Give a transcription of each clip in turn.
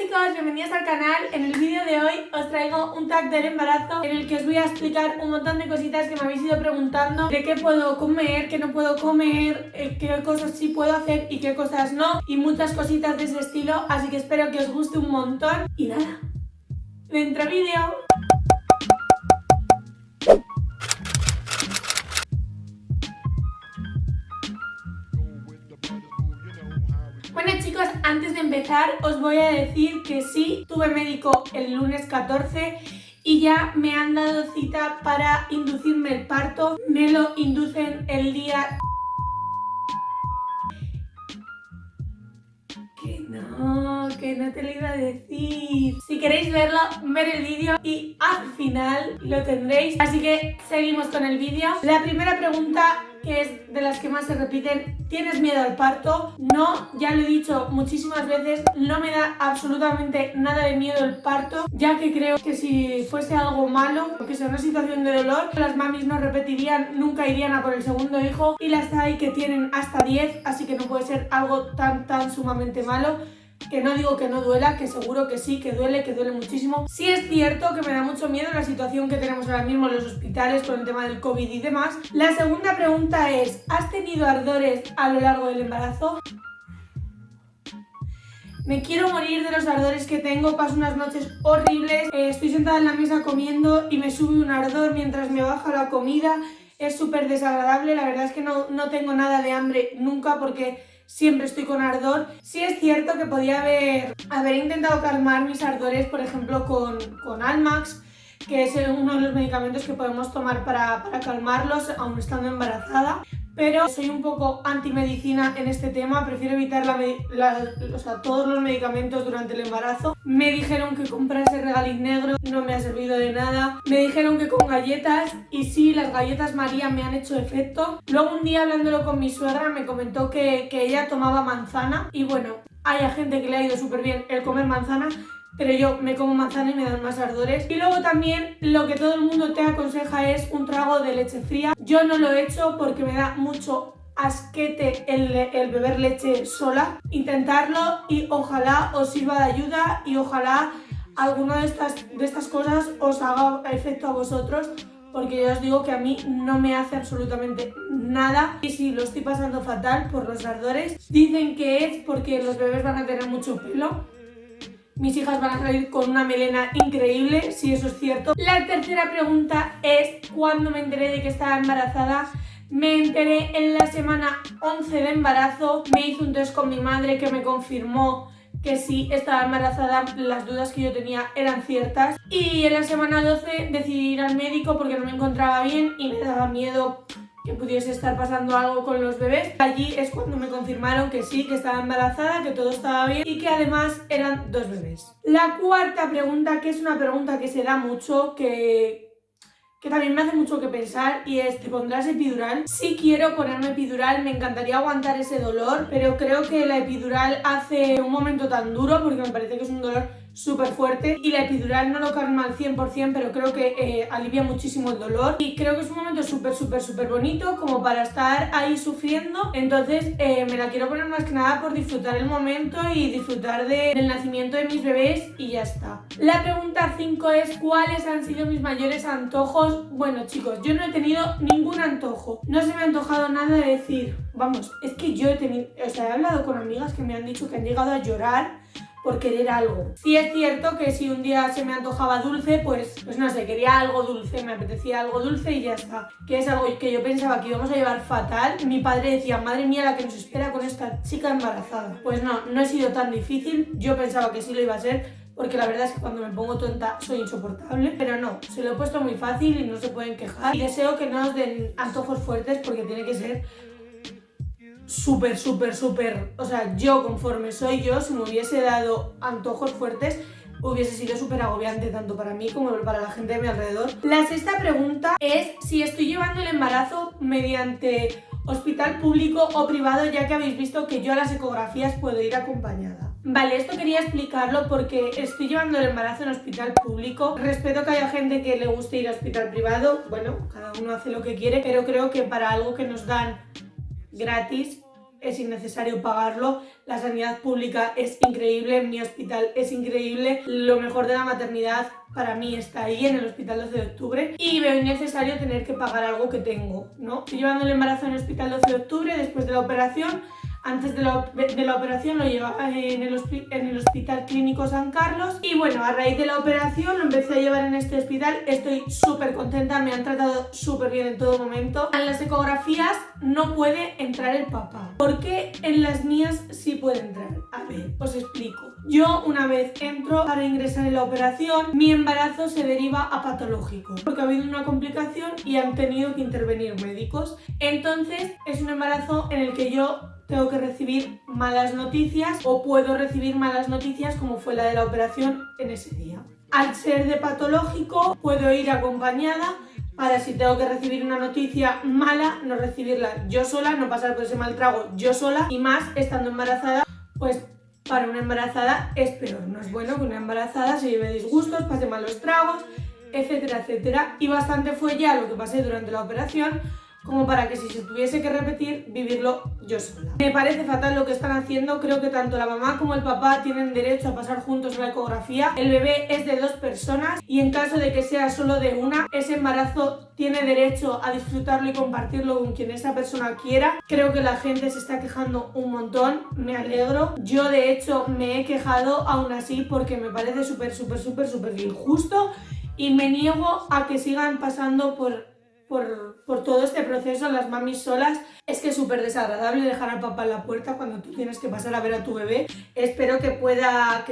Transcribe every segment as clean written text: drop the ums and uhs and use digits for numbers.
chicos, bienvenidos al canal. En el vídeo de hoy os traigo un tag del embarazo en el que os voy a explicar un montón de cositas que me habéis ido preguntando de qué puedo comer, qué no puedo comer, qué cosas sí puedo hacer y qué cosas no, y muchas cositas de ese estilo, así que espero que os guste un montón. Y nada, dentro vídeo. Bueno chicos, antes de empezar os voy a decir que sí, tuve médico el lunes 14 y ya me han dado cita para inducirme el parto. Me lo inducen el día... Que no te lo iba a decir. Si queréis verlo, ver el vídeo y al final lo tendréis. Así que seguimos con el vídeo. La primera pregunta, que es de las que más se repiten: ¿tienes miedo al parto? No, ya lo he dicho muchísimas veces, no me da absolutamente nada de miedo el parto, ya que creo que si fuese algo malo, que sea una situación de dolor, las mamis no repetirían, nunca irían a por el segundo hijo, y las hay que tienen hasta 10, así que no puede ser algo tan sumamente malo. Que no digo que no duela, que seguro que sí, que duele muchísimo. Sí es cierto que me da mucho miedo la situación que tenemos ahora mismo en los hospitales con el tema del COVID y demás. La segunda pregunta es: ¿has tenido ardores a lo largo del embarazo? Me quiero morir de los ardores que tengo, paso unas noches horribles, estoy sentada en la mesa comiendo y me sube un ardor mientras me baja la comida. Es súper desagradable, la verdad es que no tengo nada de hambre nunca porque siempre estoy con ardor. Sí es cierto que podía haber intentado calmar mis ardores, por ejemplo, con Almax, que es uno de los medicamentos que podemos tomar para calmarlos aún estando embarazada. Pero soy un poco antimedicina en este tema, prefiero evitar todos los medicamentos durante el embarazo. Me dijeron que comprase Regaliz negro, no me ha servido de nada. Me dijeron que con galletas, y sí, las galletas María me han hecho efecto. Luego un día, hablándolo con mi suegra, me comentó que ella tomaba manzana, y bueno, hay gente que le ha ido súper bien el comer manzana, pero yo me como manzana y me dan más ardores. Y luego también lo que todo el mundo te aconseja es un trago de leche fría. Yo no lo he hecho porque me da mucho asquete el beber leche sola. Intentarlo y ojalá os sirva de ayuda y ojalá alguna de estas cosas os haga efecto a vosotros, porque ya os digo que a mí no me hace absolutamente nada. Y si lo estoy pasando fatal por los ardores, dicen que es porque los bebés van a tener mucho pelo. Mis hijas van a salir con una melena increíble, si eso es cierto. La tercera pregunta es: ¿cuándo me enteré de que estaba embarazada? Me enteré en la semana 11 de embarazo. Me hice un test con mi madre que me confirmó que sí estaba embarazada, las dudas que yo tenía eran ciertas. Y en la semana 12 decidí ir al médico porque no me encontraba bien y me daba miedo que pudiese estar pasando algo con los bebés. Allí es cuando me confirmaron que sí, que estaba embarazada, que todo estaba bien y que además eran 2 bebés. La cuarta pregunta, que es una pregunta que se da mucho, que también me hace mucho que pensar, y es: ¿te pondrás epidural? Sí quiero ponerme epidural, me encantaría aguantar ese dolor, pero creo que la epidural hace un momento tan duro, porque me parece que es un dolor súper fuerte, y la epidural no lo calma al 100%, pero creo que alivia muchísimo el dolor, y creo que es un momento súper bonito como para estar ahí sufriendo. Entonces me la quiero poner más que nada por disfrutar el momento y disfrutar del nacimiento de mis bebés, y ya está. La pregunta 5 es: ¿cuáles han sido mis mayores antojos? Bueno chicos, yo no he tenido ningún antojo, no se me ha antojado nada de decir, vamos, es que yo he hablado con amigas que me han dicho que han llegado a llorar por querer algo. Sí es cierto que si un día se me antojaba dulce, pues no sé, quería algo dulce, me apetecía algo dulce y ya está. Que es algo que yo pensaba que íbamos a llevar fatal. Mi padre decía: madre mía, la que nos espera con esta chica embarazada. Pues no he sido tan difícil, yo pensaba que sí lo iba a ser, porque la verdad es que cuando me pongo tonta soy insoportable, pero no, se lo he puesto muy fácil y no se pueden quejar. Y deseo que no nos den antojos fuertes, porque tiene que ser súper, o sea, yo conforme soy yo, si me hubiese dado antojos fuertes, hubiese sido súper agobiante tanto para mí como para la gente de mi alrededor. La sexta pregunta es si estoy llevando el embarazo mediante hospital público o privado, ya que habéis visto que yo a las ecografías puedo ir acompañada. Vale, esto quería explicarlo porque estoy llevando el embarazo en hospital público. Respeto que haya gente que le guste ir a hospital privado, bueno, cada uno hace lo que quiere, pero creo que para algo que nos dan gratis es innecesario pagarlo. La sanidad pública es increíble, mi hospital es increíble, lo mejor de la maternidad para mí está ahí en el hospital 12 de octubre y veo innecesario tener que pagar algo que tengo, ¿no? Estoy llevando el embarazo en el hospital 12 de octubre después de la operación. Antes de la operación lo llevaba en el Hospital Clínico San Carlos y bueno, a raíz de la operación lo empecé a llevar en este hospital. Estoy súper contenta, me han tratado súper bien en todo momento. En las ecografías no puede entrar el papá. ¿Por qué en las mías sí puede entrar? A ver, os explico. Yo una vez entro para ingresar en la operación, mi embarazo se deriva a patológico porque ha habido una complicación y han tenido que intervenir médicos. Entonces es un embarazo en el que yo tengo que recibir malas noticias o puedo recibir malas noticias como fue la de la operación en ese día. Al ser de patológico puedo ir acompañada para si tengo que recibir una noticia mala no recibirla yo sola, no pasar por ese mal trago yo sola y más estando embarazada, pues para una embarazada es peor. No es bueno que una embarazada se lleve disgustos, pase malos tragos, etcétera, etcétera. Y bastante fue ya lo que pasé durante la operación como para que si se tuviese que repetir, vivirlo yo sola. Me parece fatal lo que están haciendo, creo que tanto la mamá como el papá tienen derecho a pasar juntos la ecografía. El bebé es de 2 personas y en caso de que sea solo de una, ese embarazo tiene derecho a disfrutarlo y compartirlo con quien esa persona quiera. Creo que la gente se está quejando un montón, me alegro. Yo de hecho me he quejado aún así porque me parece súper injusto y me niego a que sigan pasando por todo este proceso las mamis solas. Es que es súper desagradable dejar al papá en la puerta cuando tú tienes que pasar a ver a tu bebé. Espero que pueda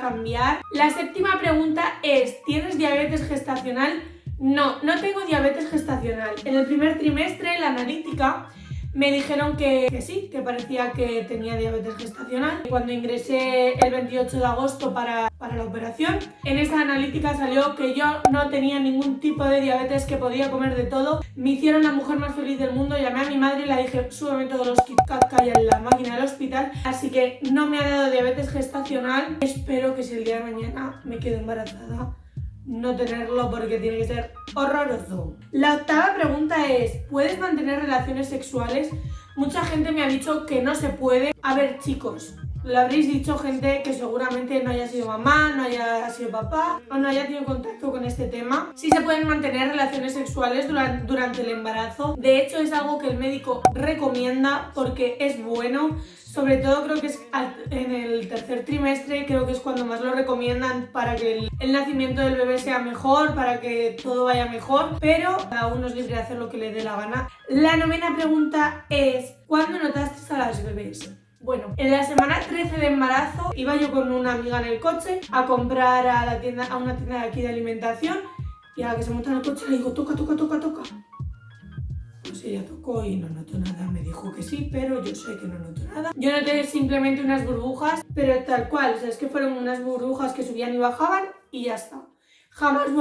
cambiar. La 7ª pregunta es, ¿tienes diabetes gestacional? No, no tengo diabetes gestacional. En el primer trimestre, la analítica, me dijeron que sí, que parecía que tenía diabetes gestacional. Cuando ingresé el 28 de agosto para la operación, en esa analítica salió que yo no tenía ningún tipo de diabetes, que podía comer de todo. Me hicieron la mujer más feliz del mundo, llamé a mi madre y le dije, súbeme todos los Kit Kat que hay en la máquina del hospital. Así que no me ha dado diabetes gestacional. Espero que si el día de mañana me quedo embarazada, no tenerlo porque tiene que ser horroroso. La 8ª pregunta es, ¿puedes mantener relaciones sexuales? Mucha gente me ha dicho que no se puede. A ver, chicos, lo habréis dicho gente que seguramente no haya sido mamá, no haya sido papá o no haya tenido contacto con este tema. Sí se pueden mantener relaciones sexuales durante el embarazo. De hecho, es algo que el médico recomienda porque es bueno. Sobre todo creo que es en el tercer trimestre, creo que es cuando más lo recomiendan para que el nacimiento del bebé sea mejor, para que todo vaya mejor, pero cada uno es libre de hacer lo que le dé la gana. La 9ª pregunta es, ¿cuándo notaste a las bebés? Bueno, en la semana 13 de embarazo iba yo con una amiga en el coche a comprar a una tienda de aquí de alimentación y a la que se monta en el coche le digo, toca. Pues ella tocó y no notó nada, me dijo que sí, pero yo sé que no notó nada. Yo noté simplemente unas burbujas, pero tal cual, o sea, es que fueron unas burbujas que subían y bajaban y ya está. Jamás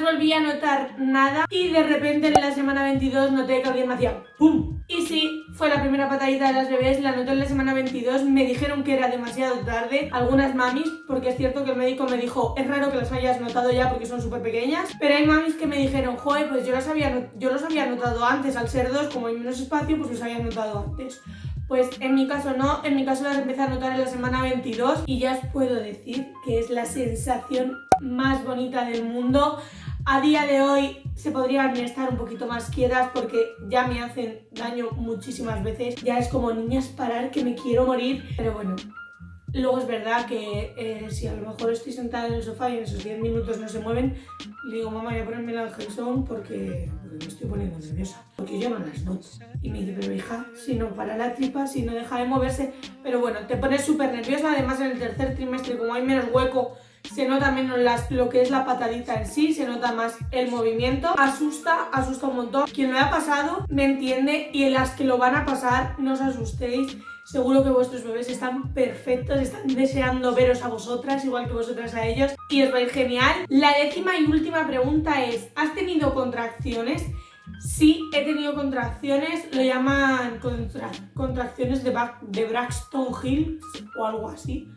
volví a notar nada y de repente en la semana 22 noté que alguien me hacía ¡pum! Y sí, fue la primera patadita de las bebés, la noté en la semana 22, me dijeron que era demasiado tarde, algunas mamis, porque es cierto que el médico me dijo, es raro que las hayas notado ya porque son súper pequeñas, pero hay mamis que me dijeron, joder, pues yo los había notado antes, al ser 2, como hay menos espacio, pues los había notado antes. Pues en mi caso no, en mi caso las empecé a notar en la semana 22 y ya os puedo decir que es la sensación más bonita del mundo. A día de hoy se podrían estar un poquito más quietas porque ya me hacen daño muchísimas veces. Ya es como, niñas, parar que me quiero morir. Pero bueno, luego es verdad que si a lo mejor estoy sentada en el sofá y en esos 10 minutos no se mueven, le digo, mamá, voy a ponerme el Angelson porque me estoy poniendo nerviosa. Porque yo no las noto. Y me dice, pero hija, si no para la tripa, si no deja de moverse. Pero bueno, te pones súper nerviosa. Además en el tercer trimestre, como hay menos hueco, se nota menos lo que es la patadita en sí, se nota más el movimiento. Asusta un montón. Quien lo ha pasado me entiende y en las que lo van a pasar, no os asustéis. Seguro que vuestros bebés están perfectos, están deseando veros a vosotras, igual que vosotras a ellos, y os va a ir genial. La 10ª y última pregunta es, ¿has tenido contracciones? Sí, he tenido contracciones, lo llaman contracciones de Braxton Hicks o algo así.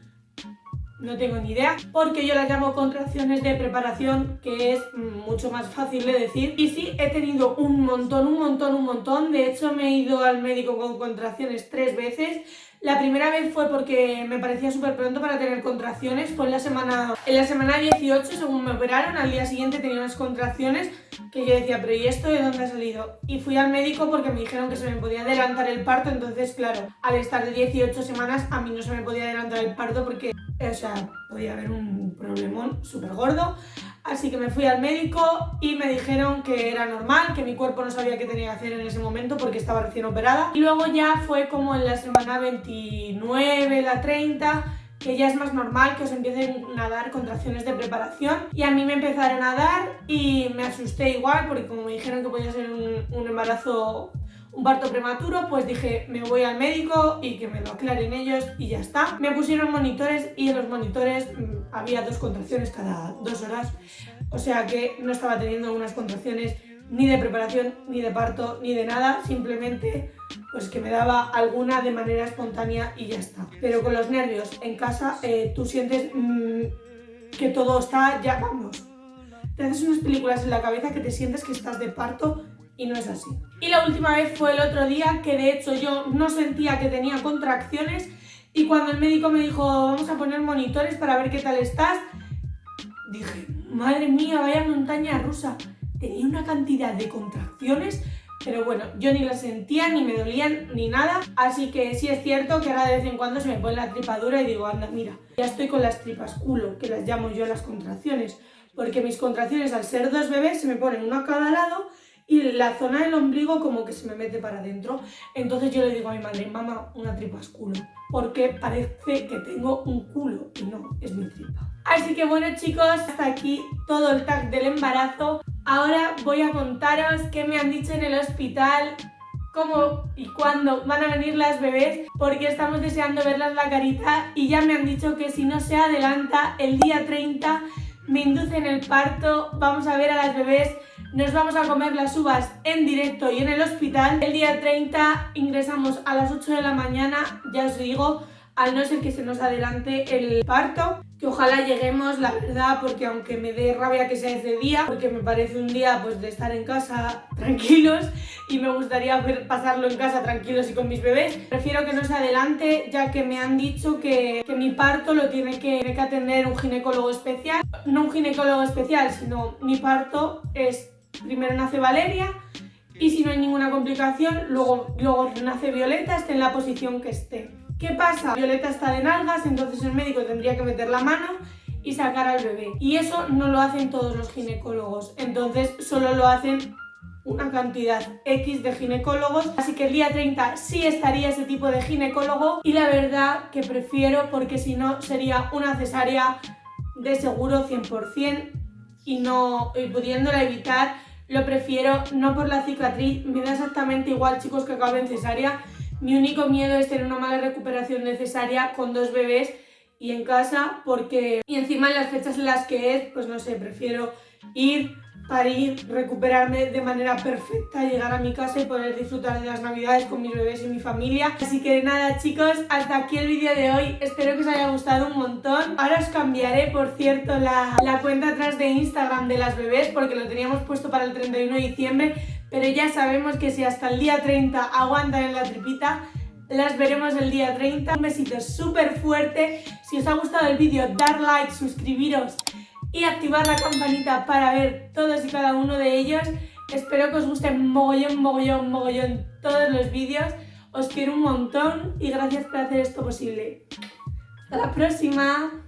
no tengo ni idea, porque yo las llamo contracciones de preparación, que es mucho más fácil de decir. Y sí, he tenido un montón. De hecho, me he ido al médico con contracciones 3 veces. La primera vez fue porque me parecía súper pronto para tener contracciones, fue en la semana 18, según me operaron. Al día siguiente tenía unas contracciones que yo decía, pero ¿y esto de dónde ha salido? Y fui al médico porque me dijeron que se me podía adelantar el parto, entonces claro, al estar de 18 semanas a mí no se me podía adelantar el parto porque, o sea, podía haber un problemón súper gordo. Así que me fui al médico y me dijeron que era normal, que mi cuerpo no sabía qué tenía que hacer en ese momento porque estaba recién operada. Y luego ya fue como en la semana 29, la 30, que ya es más normal que os empiecen a dar contracciones de preparación. Y a mí me empezaron a dar y me asusté igual porque como me dijeron que podía ser un embarazo, un parto prematuro, pues dije, me voy al médico y que me lo aclaren ellos y ya está. Me pusieron monitores y en los monitores había 2 contracciones cada 2 horas, o sea que no estaba teniendo unas contracciones ni de preparación, ni de parto, ni de nada, simplemente pues que me daba alguna de manera espontánea y ya está. Pero con los nervios en casa tú sientes que todo está ya, vamos, te haces unas películas en la cabeza que te sientes que estás de parto y no es así. Y la última vez fue el otro día, que de hecho yo no sentía que tenía contracciones y cuando el médico me dijo vamos a poner monitores para ver qué tal estás, dije, madre mía, vaya montaña rusa. Tenía una cantidad de contracciones, pero bueno, yo ni las sentía, ni me dolían, ni nada. Así que sí es cierto que ahora de vez en cuando se me pone la tripadura y digo, anda, mira, ya estoy con las tripas culo, que las llamo yo las contracciones. Porque mis contracciones, al ser 2 bebés, se me ponen uno a cada lado y la zona del ombligo como que se me mete para adentro. Entonces yo le digo a mi madre, mamá, una tripa es culo, porque parece que tengo un culo y no, es mi tripa. Así que bueno chicos, hasta aquí todo el tag del embarazo. Ahora voy a contaros qué me han dicho en el hospital, cómo y cuándo van a venir las bebés, porque estamos deseando verlas la carita y ya me han dicho que si no se adelanta el día 30 me inducen el parto, vamos a ver a las bebés. Nos vamos a comer las uvas en directo y en el hospital. El día 30 ingresamos a las 8 de la mañana, ya os digo, al no ser que se nos adelante el parto, que ojalá lleguemos, la verdad, porque aunque me dé rabia que sea ese día, porque me parece un día pues de estar en casa tranquilos y me gustaría pasarlo en casa tranquilos y con mis bebés, prefiero que no se adelante, ya que me han dicho que mi parto lo tiene que atender un ginecólogo especial. No un ginecólogo especial, sino mi parto es, primero nace Valeria y si no hay ninguna complicación, luego nace Violeta, esté en la posición que esté. ¿Qué pasa? Violeta está de nalgas, entonces el médico tendría que meter la mano y sacar al bebé. Y eso no lo hacen todos los ginecólogos, entonces solo lo hacen una cantidad X de ginecólogos. Así que el día 30 sí estaría ese tipo de ginecólogo y la verdad que prefiero, porque si no sería una cesárea de seguro 100% y pudiéndola evitar, lo prefiero, no por la cicatriz, me da exactamente igual chicos que acabe en cesárea. Mi único miedo es tener una mala recuperación de cesárea con 2 bebés y en casa, porque y encima en las fechas en las que es, pues no sé, prefiero ir, parir, recuperarme de manera perfecta, llegar a mi casa y poder disfrutar de las navidades con mis bebés y mi familia. Así que nada chicos, hasta aquí el vídeo de hoy, espero que os haya gustado un montón. Ahora os cambiaré, por cierto, la cuenta atrás de Instagram de las bebés, porque lo teníamos puesto para el 31 de diciembre, pero ya sabemos que si hasta el día 30 aguantan en la tripita, las veremos el día 30. Un besito súper fuerte. Si os ha gustado el vídeo, dar like, suscribiros y activar la campanita para ver todos y cada uno de ellos. Espero que os gusten mogollón todos los vídeos. Os quiero un montón y gracias por hacer esto posible. Hasta la próxima.